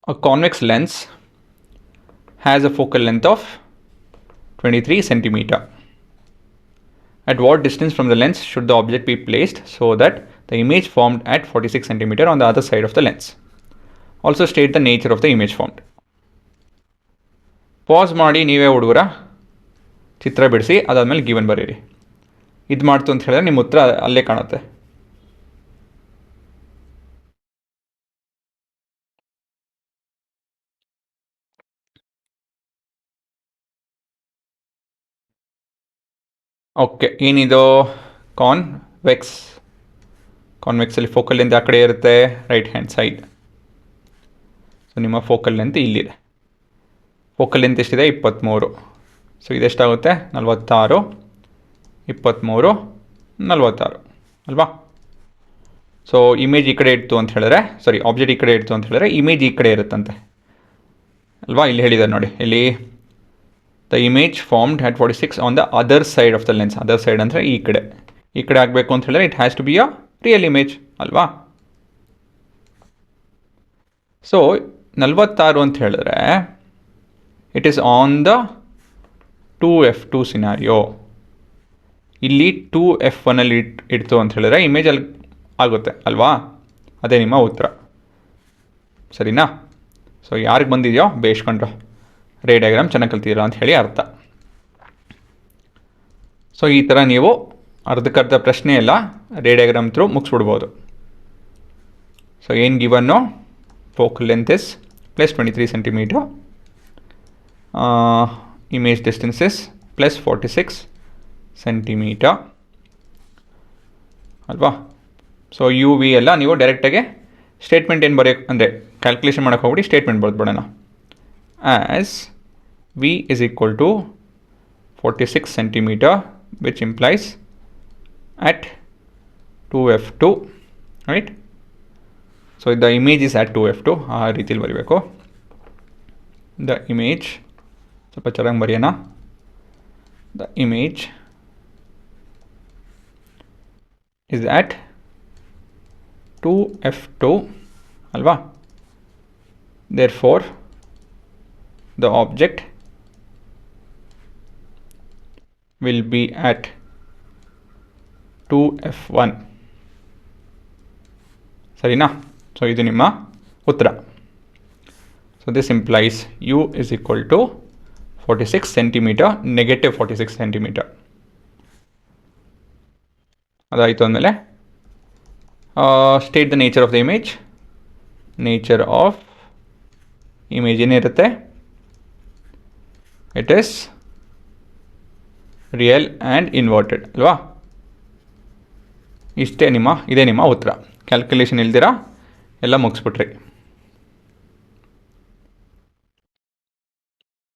A convex lens has a focal length of 23 centimeter. At what distance from the lens should the object be placed so that the image formed at 46 centimeter on the other side of the lens? Also state the nature of the image formed. Pass ಮಾಡಿ ನೀವೇ ಹುಡುಗರ ಚಿತ್ರ ಬಿಡಿಸಿ ಅದಾದಮೇಲೆ given ಬರೀರಿ. ಇದು ಮಾಡ್ತು ಅಂತ ಹೇಳಿದ್ರೆ ನಿಮ್ಮ ಉತ್ತರ ಅಲ್ಲೇ ಕಾಣುತ್ತೆ. ಓಕೆ, ಏನಿದು ಕಾನ್ವೆಕ್ಸಲ್ಲಿ ಫೋಕಲ್ ಲೆಂತ್ ಆ ಕಡೆ ಇರುತ್ತೆ, ರೈಟ್ ಹ್ಯಾಂಡ್ ಸೈಡ್. ಸೊ ನಿಮ್ಮ ಫೋಕಲ್ ಲೆಂತ್ ಇಲ್ಲಿದೆ. ಫೋಕಲ್ ಲೆಂತ್ ಎಷ್ಟಿದೆ? 23. ಸೊ ಇದೆಷ್ಟಾಗುತ್ತೆ? 46, 23, 46 ಅಲ್ವಾ? ಸೊ ಇಮೇಜ್ ಈ ಕಡೆ ಇಡ್ತು ಅಂತ ಹೇಳಿದ್ರೆ, ಆಬ್ಜೆಕ್ಟ್ ಈ ಕಡೆ ಇಡ್ತು ಅಂತ ಹೇಳಿದ್ರೆ ಇಮೇಜ್ ಈ ಕಡೆ ಇರುತ್ತಂತೆ ಅಲ್ವಾ? ಇಲ್ಲಿ ಹೇಳಿದ್ದಾರೆ ನೋಡಿ, ಇಲ್ಲಿ the image formed at 46 on the other side of the lens. Other side ಅಂದರೆ ಈ ಕಡೆ ಆಗಬೇಕು ಅಂತ ಹೇಳಿದ್ರೆ it has to be a real image ಅಲ್ವಾ? ಸೊ 46 ಅಂತ ಹೇಳಿದ್ರೆ it is on the 2f2 scenario. ಇಲ್ಲಿ 2f1ಅಲ್ಲಿ ಇಡ್ತು ಅಂತ ಹೇಳಿದ್ರೆ ಇಮೇಜ್ ಅಲ್ಲಿ ಆಗುತ್ತೆ ಅಲ್ವಾ? ಅದೇ ನಿಮ್ಮ ಉತ್ತರ, ಸರಿನಾ? ಸೊ ಯಾರಿಗೆ ಬಂದಿದೆಯೋ ಬೇಯಿಸ್ಕೊಂಡ್ರು, ರೇ ಡಯಾಗ್ರಾಮ್ ಚೆನ್ನಾಗಿ ಕಲ್ತಿದ್ದೀರಾ ಅಂತ ಹೇಳಿ ಅರ್ಥ. ಸೊ ಈ ಥರ ನೀವು ಅರ್ಧಕ್ಕರ್ಧ ಪ್ರಶ್ನೆ ಎಲ್ಲ ರೇ ಡಯಾಗ್ರಾಮ್ ಥ್ರೂ ಮುಗಿಸ್ಬಿಡ್ಬೋದು. ಸೊ ಏನು given? Focal length is plus 23 centimetre, image distance is plus 46 centimeter ಅಲ್ವಾ? ಸೊ ಯು ವಿ ಎಲ್ಲ ನೀವು ಡೈರೆಕ್ಟಾಗಿ ಸ್ಟೇಟ್ಮೆಂಟ್ ಏನು ಬರೆಯೋಕ್ಕೆ ಅಂದರೆ ಕ್ಯಾಲ್ಕುಲೇಷನ್ ಮಾಡೋಕ್ಕೆ ಹೋಗ್ಬಿಟ್ಟು ಸ್ಟೇಟ್ಮೆಂಟ್ ಬರೆದ್ಬಿಡೋಣ. As V is equal to 46 centimeter which implies at 2f2 right. So the image is at 2f2 ಆ ರೀತಿಲಿ ಬರೀಬೇಕು. ದ ಇಮೇಜ್ ಸ್ವಲ್ಪ ಚೆನ್ನಾಗಿ ಬರೆಯೋಣ. The image is at 2f2 ಅಲ್ವಾ? Therefore the object will be at 2f1 ಸರಿನಾ? So ಇದು ನಿಮ್ಮ ಉತ್ತರ. So this implies u is equal to 46 centimeter, negative 46 centimeter. ಅದಾಯಿತು ಅಂದಮೇಲೆ state the nature of the image. Nature of image ಏನಿರುತ್ತೆ? It is real and inverted ಅಲ್ವಾ? ಇದೇ ನಿಮ್ಮ ಉತ್ತರ. ಕ್ಯಾಲ್ಕುಲೇಷನ್ ಇಲ್ದಿರ ಎಲ್ಲ ಮುಗಿಸ್ಬಿಟ್ರಿ.